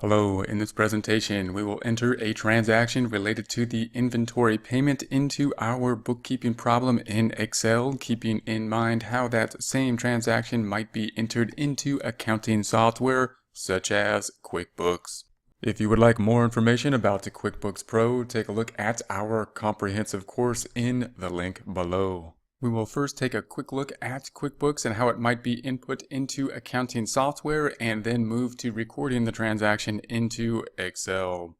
Hello, in this presentation we will enter a transaction related to the inventory payment into our bookkeeping problem in Excel, keeping in mind how that same transaction might be entered into accounting software such as QuickBooks. If you would like more information about the QuickBooks Pro, take a look at our comprehensive course in the link below. We will first take a quick look at QuickBooks and how it might be input into accounting software and then move to recording the transaction into Excel.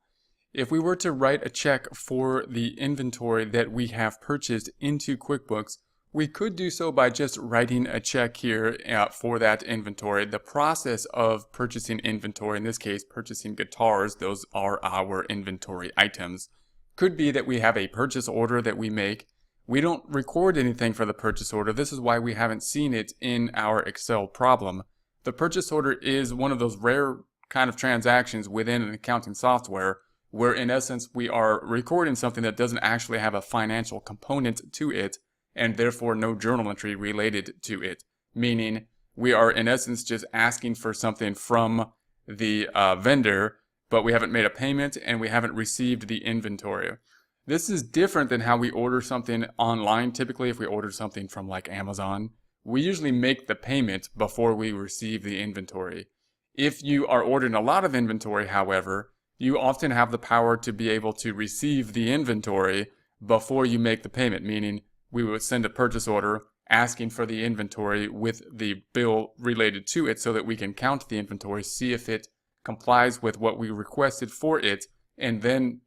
If we were to write a check for the inventory that we have purchased into QuickBooks, we could do so by just writing a check here for that inventory. The process of purchasing inventory, in this case purchasing guitars, those are our inventory items, could be that we have a purchase order that we make. We don't record anything for the purchase order. This is why we haven't seen it in our Excel problem. The purchase order is one of those rare kind of transactions within an accounting software where in essence we are recording something that doesn't actually have a financial component to it and therefore no journal entry related to it. Meaning we are in essence just asking for something from the vendor, but we haven't made a payment and we haven't received the inventory. This is different than how we order something online. Typically, if we order something from like Amazon, we usually make the payment before we receive the inventory. If you are ordering a lot of inventory, however, you often have the power to be able to receive the inventory before you make the payment, meaning we would send a purchase order asking for the inventory with the bill related to it so that we can count the inventory, see if it complies with what we requested for it, and then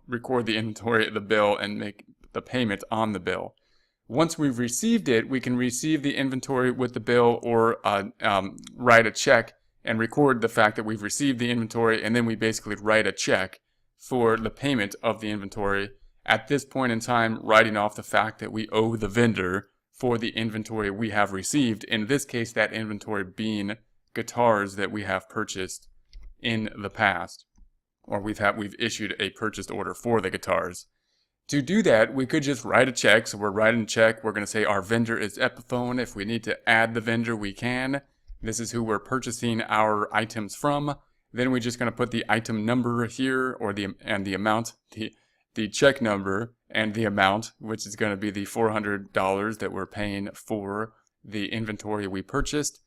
record the inventory, the bill, and make the payment on the bill. Once we've received it, we can receive the inventory with the bill or write a check and record the fact that we've received the inventory, and then we basically write a check for the payment of the inventory. At this point in time, writing off the fact that we owe the vendor for the inventory we have received, in this case that inventory being guitars that we have purchased in the past, or we've issued a purchase order for the guitars. To do that, we could just write a check. So we're writing a check. We're going to say our vendor is Epiphone. If we need to add the vendor, we can. This is who we're purchasing our items from. Then we're just going to put the item number here, or the amount, the check number and the amount, which is going to be the $400 that we're paying for the inventory we purchased.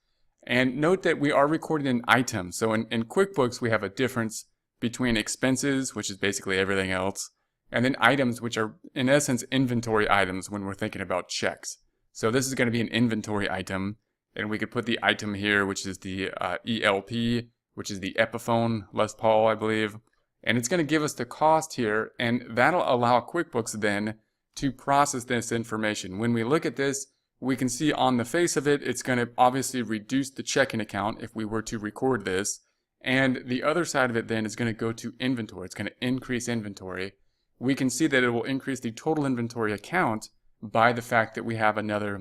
And note that we are recording an item. So in QuickBooks, we have a difference between expenses, which is basically everything else, and then items, which are in essence inventory items when we're thinking about checks. So this is going to be an inventory item, and we could put the item here, which is the ELP, which is the Epiphone Les Paul, I believe, and it's going to give us the cost here, and that'll allow QuickBooks then to process this information. When we look at this, we can see on the face of it, it's going to obviously reduce the checking account if we were to record this. And the other side of it then is going to go to inventory. It's going to increase inventory. We can see that it will increase the total inventory account by the fact that we have another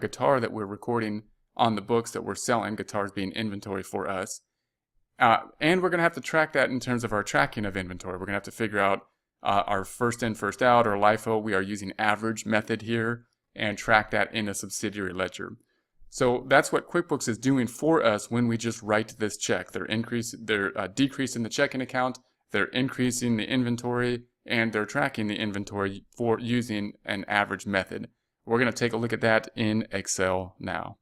guitar that we're recording on the books that we're selling, guitars being inventory for us. And we're going to have to track that in terms of our tracking of inventory. We're going to have to figure out our first in, first out, or LIFO. We are using average method here and track that in a subsidiary ledger. So that's what QuickBooks is doing for us when we just write this check. They're decreasing the checking account, they're increasing the inventory, and they're tracking the inventory for using an average method. We're going to take a look at that in Excel now.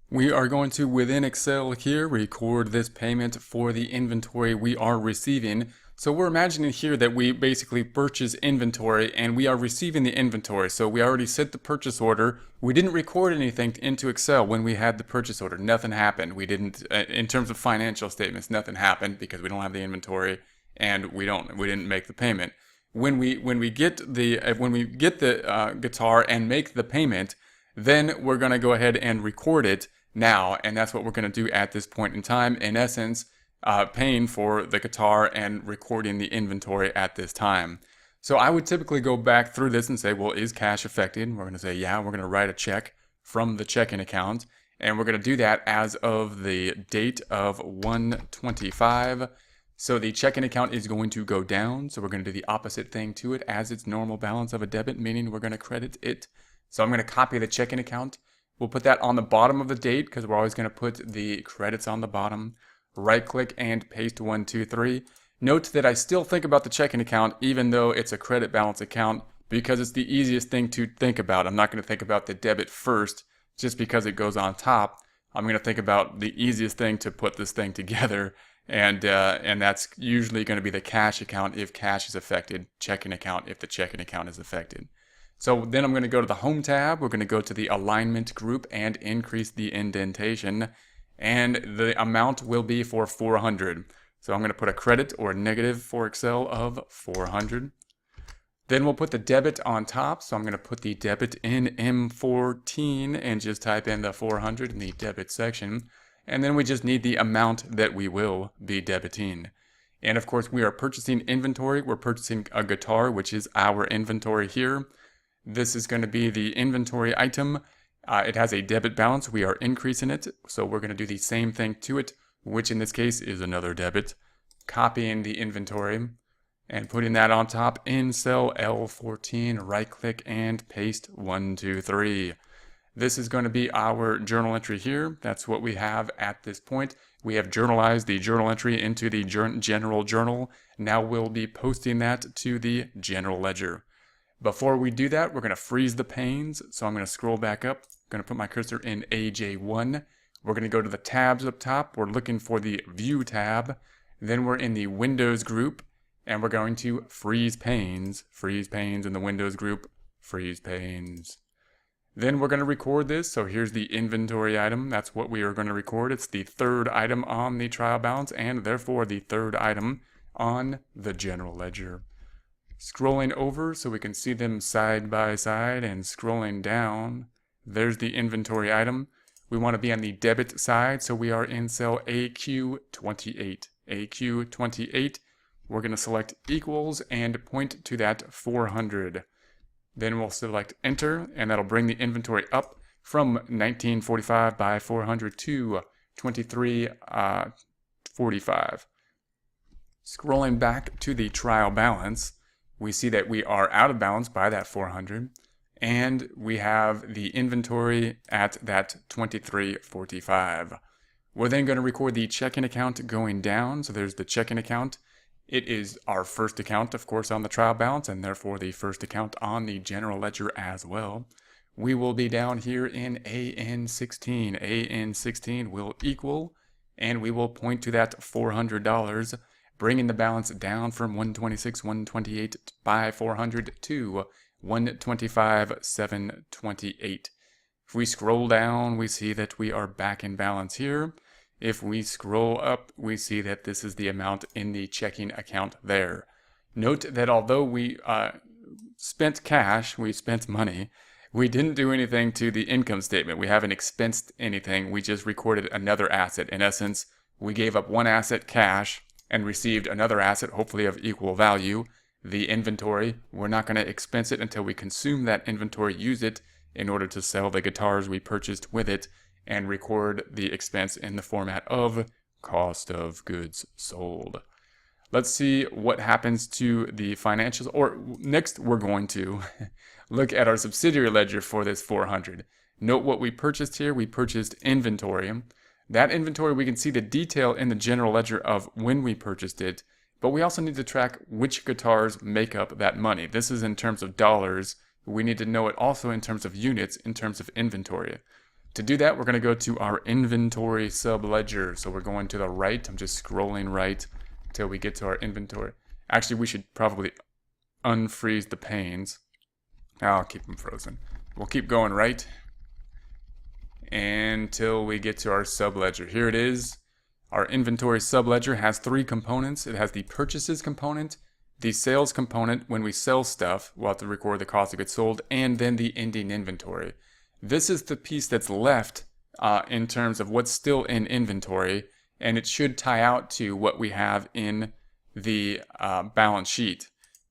We are going to, within Excel here, record this payment for the inventory we are receiving. So we're imagining here that we basically purchase inventory and we are receiving the inventory. So we already sent the purchase order. We didn't record anything into Excel when we had the purchase order. Nothing happened. We didn't, in terms of financial statements, nothing happened because we don't have the inventory and we didn't make the payment. When we get the guitar and make the payment, then we're going to go ahead and record it now, and that's what we're going to do at this point in time. In essence, paying for the guitar and recording the inventory at this time. So I would typically go back through this and say, well, is cash affected? We're going to say, yeah, we're going to write a check from the checking account, and we're going to do that as of the date of 1/25. So the checking account is going to go down, so we're going to do the opposite thing to it as its normal balance of a debit, meaning we're going to credit it. So I'm going to copy the checking account. We'll put that on the bottom of the date because we're always going to put the credits on the bottom. right click and paste 1, 2, 3. Note that I still think about the checking account even though it's a credit balance account because it's the easiest thing to think about. I'm not going to think about the debit first just because it goes on top. I'm going to think about the easiest thing to put this thing together, and that's usually going to be the cash account if cash is affected, checking account if the checking account is affected. So then I'm going to go to the Home tab. We're going to go to the Alignment group and increase the indentation, and the amount will be for 400. So I'm going to put a credit or a negative for Excel of 400. Then we'll put the debit on top. So I'm going to put the debit in M14 and just type in the 400 in the debit section. And then we just need the amount that we will be debiting. And of course, we are purchasing inventory. We're purchasing a guitar, which is our inventory here. This is going to be the inventory item. It has a debit balance. We are increasing it. So we're going to do the same thing to it, which in this case is another debit. Copying the inventory and putting that on top in cell L14, right click and paste 1, 2, 3. This is going to be our journal entry here. That's what we have at this point. We have journalized the journal entry into the general journal. Now we'll be posting that to the general ledger. Before we do that, we're going to freeze the panes. So I'm going to scroll back up. I'm going to put my cursor in AJ1. We're going to go to the tabs up top. We're looking for the View tab. Then we're in the Windows group. And we're going to freeze panes in the Windows group, freeze panes. Then we're going to record this. So here's the inventory item. That's what we are going to record. It's the third item on the trial balance and therefore the third item on the general ledger. Scrolling over so we can see them side by side and scrolling down, there's the inventory item. We want to be on the debit side, so we are in cell AQ28. AQ28. We're going to select equals and point to that 400. Then we'll select enter, and that'll bring the inventory up from 1945 by 400 to 2345. Scrolling back to the trial balance, we see that we are out of balance by that 400, and we have the inventory at that 2345. We're then going to record the checking account going down. So there's the checking account. It is our first account, of course, on the trial balance, and therefore the first account on the general ledger as well. We will be down here in AN16. AN16 will equal, and we will point to that $400, bringing the balance down from 126, 128 by 400 to 125, 728. If we scroll down, we see that we are back in balance here. If we scroll up, we see that this is the amount in the checking account there. Note that although we spent cash, we spent money, we didn't do anything to the income statement. We haven't expensed anything. We just recorded another asset. In essence, we gave up one asset, cash, and received another asset, hopefully of equal value, the inventory. We're not going to expense it until we consume that inventory, use it in order to sell the guitars we purchased with it, and record the expense in the format of cost of goods sold. Let's see what happens to the financials. Or next, we're going to look at our subsidiary ledger for this 400. Note what we purchased here. We purchased inventory. That inventory, we can see the detail in the general ledger of when we purchased it, but we also need to track which guitars make up that money. This is in terms of dollars. We need to know it also in terms of units, in terms of inventory. To do that, we're going to go to our inventory subledger. So we're going to the right. I'm just scrolling right till we get to our inventory. Actually, we should probably unfreeze the panes. I'll keep them frozen. We'll keep going right until we get to our subledger. Here it is. Our inventory subledger has three components. It has the purchases component, the sales component when we sell stuff, we'll have to record the cost of goods sold, and then the ending inventory. This is the piece that's left in terms of what's still in inventory, and it should tie out to what we have in the balance sheet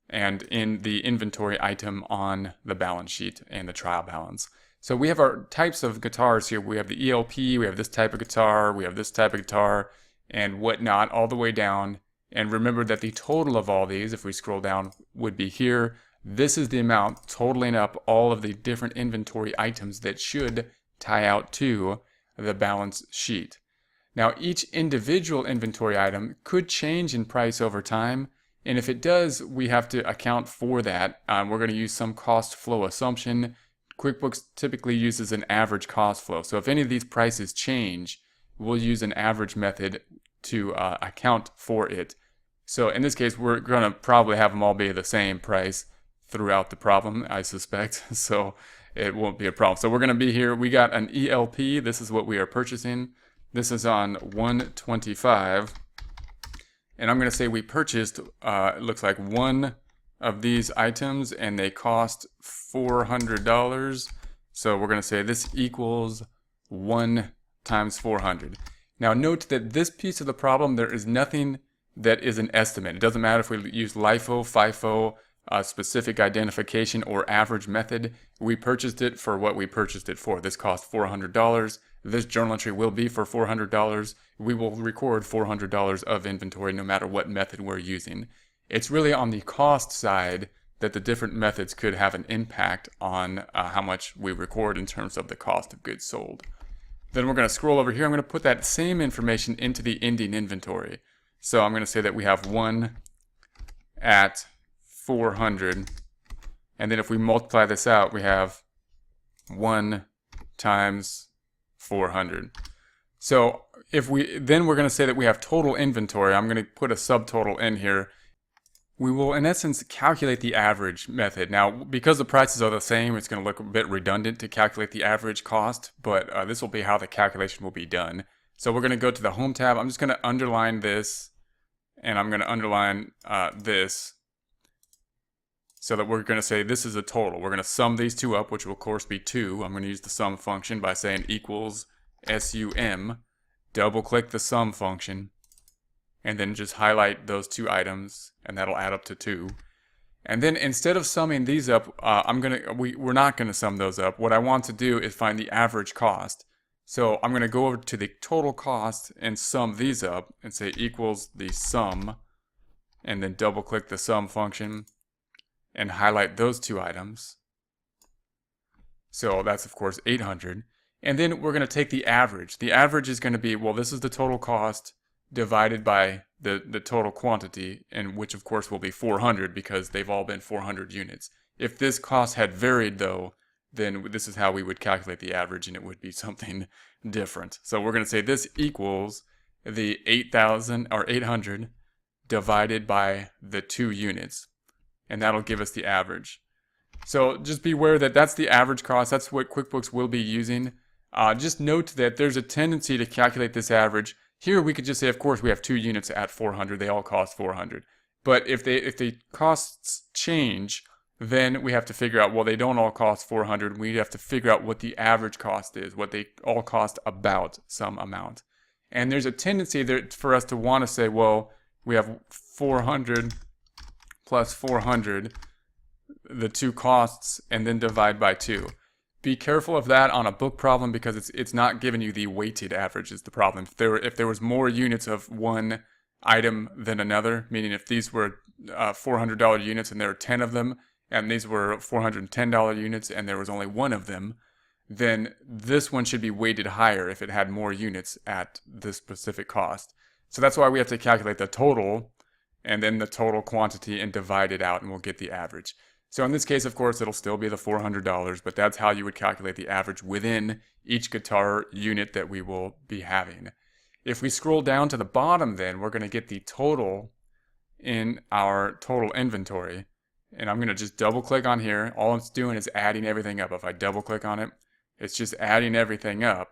and in the inventory item on the balance sheet and the trial balance. So we have our types of guitars here. We have the ELP, we have this type of guitar, we have this type of guitar, and whatnot all the way down. And remember that the total of all these, if we scroll down, would be here. This is the amount totaling up all of the different inventory items that should tie out to the balance sheet. Now, each individual inventory item could change in price over time, and if it does, we have to account for that. We're going to use some cost flow assumption. QuickBooks typically uses an average cost flow. So if any of these prices change, we'll use an average method to account for it. So in this case, we're going to probably have them all be the same price throughout the problem, I suspect. So it won't be a problem. So we're going to be here. We got an ELP. This is what we are purchasing. This is on 125. And I'm going to say we purchased, it looks like one of these items and they cost $400. So we're going to say this equals 1 times 400. Now note that this piece of the problem, there is nothing that is an estimate. It doesn't matter if we use LIFO, FIFO, specific identification, or average method. We purchased it for what we purchased it for. This cost $400. This journal entry will be for $400. We will record $400 of inventory no matter what method we're using. It's really on the cost side that the different methods could have an impact on how much we record in terms of the cost of goods sold. Then we're going to scroll over here. I'm going to put that same information into the ending inventory. So I'm going to say that we have 1 at 400. And then if we multiply this out, we have 1 times 400. So if then we're going to say that we have total inventory. I'm going to put a subtotal in here. We will, in essence, calculate the average method. Now, because the prices are the same, it's going to look a bit redundant to calculate the average cost, but this will be how the calculation will be done. So we're going to go to the Home tab. I'm just going to underline this, and I'm going to underline this, so that we're going to say this is a total. We're going to sum these two up, which will, of course, be 2. I'm going to use the sum function by saying equals SUM, double-click the sum function, and then just highlight those two items, and that'll add up to 2. And then instead of summing these up, we're not going to sum those up. What I want to do is find the average cost. So I'm going to go over to the total cost and sum these up and say equals the sum, and then double click the sum function and highlight those two items. So that's of course 800. And then we're going to take the average. The average is going to be, well, this is the total cost divided by the total quantity, and which of course will be 400 because they've all been 400 units. If this cost had varied though, then this is how we would calculate the average, and it would be something different. So we're going to say this equals the 800 divided by the 2 units, and that'll give us the average. So just beware that that's the average cost. That's what QuickBooks will be using. Just note that there's a tendency to calculate this average. Here we could just say, of course, we have 2 units at 400. They all cost 400. But if the costs change, then we have to figure out, well, they don't all cost 400. We have to figure out what the average cost is, what they all cost about some amount. And there's a tendency there for us to want to say, well, we have 400 plus 400, the 2 costs, and then divide by 2. Be careful of that on a book problem because it's not giving you the weighted average is the problem. If there was more units of one item than another, meaning if these were $400 units and there were 10 of them, and these were $410 units and there was only 1 of them, then this one should be weighted higher if it had more units at this specific cost. So that's why we have to calculate the total and then the total quantity and divide it out, and we'll get the average. So in this case, of course, it'll still be the $400, but that's how you would calculate the average within each guitar unit that we will be having. If we scroll down to the bottom, then we're going to get the total in our total inventory. And I'm going to just double click on here. All it's doing is adding everything up. If I double click on it, it's just adding everything up.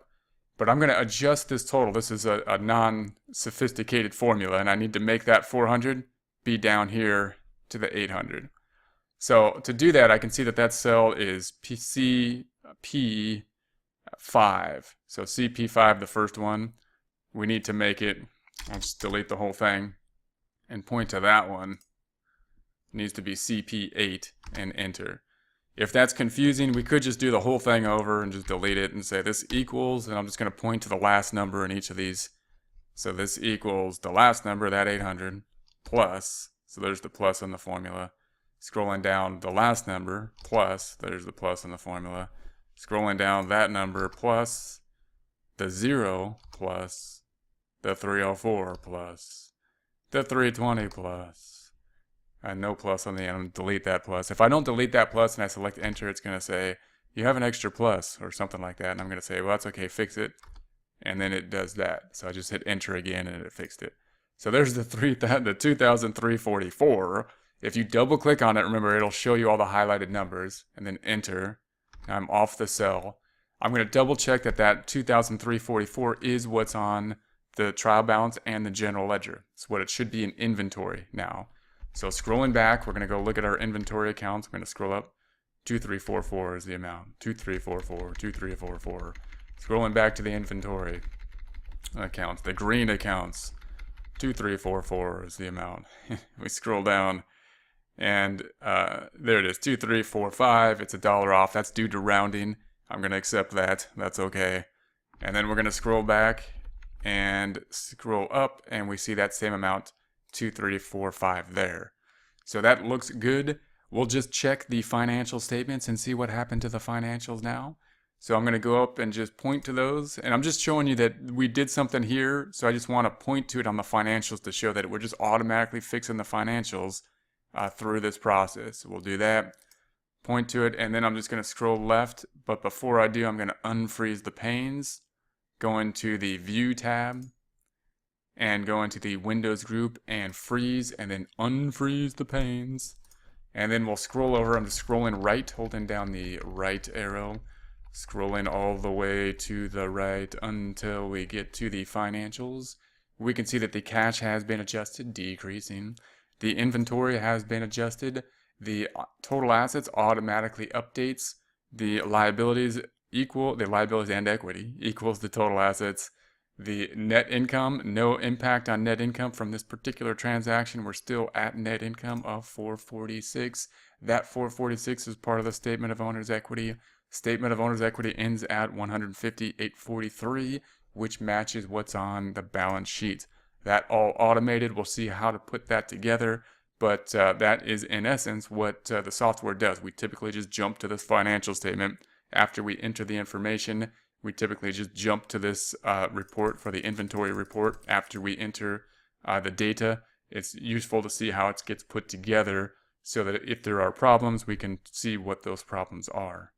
But I'm going to adjust this total. This is a non-sophisticated formula, and I need to make that 400 be down here to the 800. So to do that, I can see that that cell is CP5. So CP5, the first one, we need to make it, I'll just delete the whole thing and point to that one. It needs to be CP8 and enter. If that's confusing, we could just do the whole thing over and just delete it and say this equals, and I'm just going to point to the last number in each of these. So this equals the last number, that 800, plus, so there's the plus in the formula. Scrolling down the last number, plus, there's the plus in the formula. Scrolling down that number, plus, the 0, plus, the 304 plus, the 320 plus, and no plus on the end. Delete that plus. If I don't delete that plus and I select enter, it's going to say, you have an extra plus or something like that. And I'm going to say, well, that's okay, fix it. And then it does that. So I just hit enter again and it fixed it. So there's the 2,344. If you double click on it, remember, it'll show you all the highlighted numbers, and then enter. Now I'm off the cell. I'm going to double check that 2,344 is what's on the trial balance and the general ledger. It's what it should be in inventory now. So scrolling back, we're going to go look at our inventory accounts. I'm going to scroll up. 2344 is the amount. 2344, 2344. Scrolling back to the inventory accounts, the green accounts. 2344 is the amount. We scroll down, and there it is, 2345. It's $1 off. That's due to rounding. I'm going to accept that. That's okay. And then we're going to scroll back and scroll up, and we see that same amount, 2345 there. So that looks good. We'll just check the financial statements and see what happened to the financials now. So I'm going to go up and just point to those. And I'm just showing you that we did something here. So I just want to point to it on the financials to show that we're just automatically fixing the financials through this process. We'll do that, point to it, and then I'm just going to scroll left. But before I do, I'm going to unfreeze the panes, go into the View tab, and go into the Windows group and freeze, and then unfreeze the panes. And then we'll scroll over. I'm just scrolling right, holding down the right arrow, scrolling all the way to the right until we get to the financials. We can see that the cash has been adjusted, decreasing. The inventory has been adjusted. The total assets automatically updates. The liabilities and equity equals the total assets. The net income, no impact on net income from this particular transaction. We're still at net income of 446. That 446 is part of the statement of owner's equity. Statement of owner's equity ends at 150,843, which matches what's on the balance sheet. That all automated. We'll see how to put that together, but that is in essence what the software does. We typically just jump to this financial statement after we enter the information. We typically just jump to this report for the inventory report after we enter the data. It's useful to see how it gets put together so that if there are problems, we can see what those problems are.